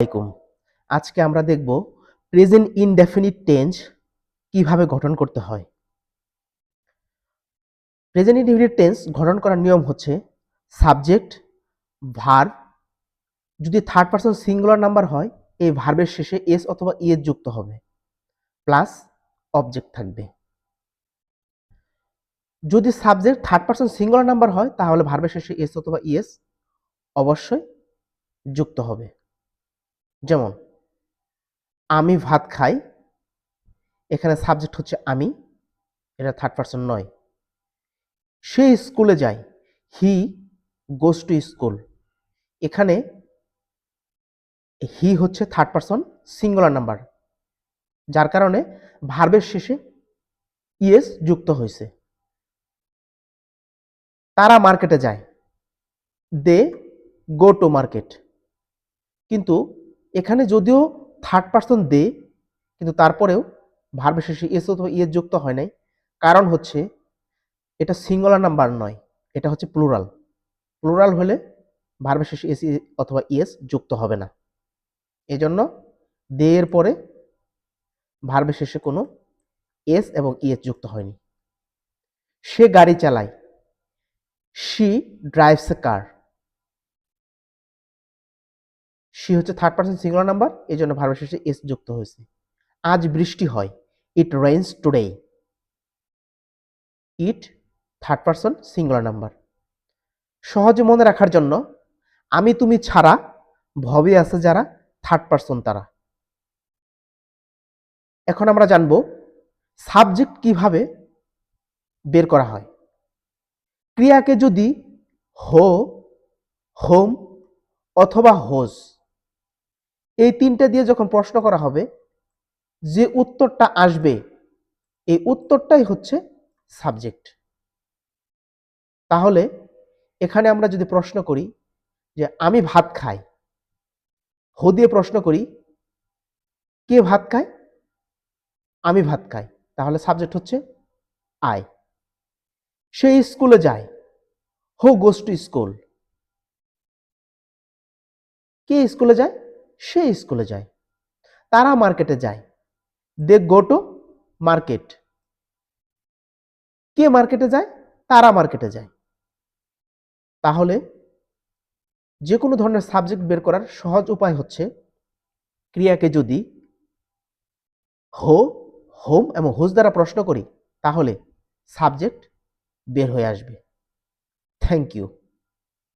আলাইকুম। আজকে আমরা দেখব প্রেজেন্ট ইনডেফিনিট টেন্স কিভাবে গঠন করতে হয়। প্রেজেন্ট ইনডেফিনিট টেন্স গঠন করার নিয়ম হচ্ছে সাবজেক্ট, ভার্ব, যদি থার্ড পারসন সিঙ্গুলার নাম্বার হয় এই ভার্বের শেষে এস অথবা ইএস যুক্ত হবে, প্লাস অবজেক্ট থাকবে। যদি subject third person singular number হয় তাহলে ভার্বের শেষে এস অথবা ইএস অবশ্যই যুক্ত হবে। যেমন আমি ভাত খাই, এখানে সাবজেক্ট হচ্ছে আমি, এটা থার্ড পারসন নয়। সে স্কুলে যায়, হি গোজ টু স্কুল, এখানে হি হচ্ছে থার্ড পারসন সিঙ্গুলার নাম্বার, যার কারণে ভার্বের শেষে ইএস যুক্ত হয়েছে। তারা মার্কেটে যায়, দে গো টু মার্কেট, কিন্তু এখানে যদিও থার্ড পারসন দে, কিন্তু তারপরেও ভার্বের শেষে এস অথবা ইএস যুক্ত হয় নাই, কারণ হচ্ছে এটা সিঙ্গুলার নাম্বার নয়, এটা হচ্ছে প্লুরাল। প্লুরাল হলে ভার্বের শেষে এস অথবা ইএস যুক্ত হবে না। এজন্য দে এর পরে ভার্বের শেষে কোনো এস এবং ইএস যুক্ত হয়নি। সে গাড়ি চালায়, she drives A car, she হচ্ছে থার্ড পারসন সিঙ্গুলার নাম্বার, এই জন্য ভার্বের শেষে এস যুক্ত হয়েছে। আজ বৃষ্টি হয়, it rains today, it third person singular number. সহজে মনে রাখার জন্য আমি তুমি ছাড়া ভবে আছে যারা, থার্ড পারসন তারা। এখন আমরা জানবো সাবজেক্ট কিভাবে বের করা হয়। ক্রিয়াকে যদি হো, হোম অথবা হোজ এই তিনটা দিয়ে যখন প্রশ্ন করা হবে, যে উত্তরটা আসবে এই উত্তরটাই হচ্ছে সাবজেক্ট। তাহলে এখানে আমরা যদি প্রশ্ন করি যে আমি ভাত খাই, হো দিয়ে প্রশ্ন করি কে ভাত খায়, আমি ভাত খাই, তাহলে সাবজেক্ট হচ্ছে আই। সে স্কুলে যায়, হো গোজ টু স্কুল, কে স্কুলে যায়, সে স্কুলে যায়। তারা মার্কেটে যায়, দে গো টু মার্কেট, কে মার্কেটে যায়, তারা মার্কেটে যায়। তাহলে যে কোনো ধরনের সাবজেক্ট বের করার সহজ উপায় হচ্ছে ক্রিয়াকে যদি হো, হোম এবং হোজ দ্বারা প্রশ্ন করি তাহলে সাবজেক্ট বের হয়ে আসবে। Thank you.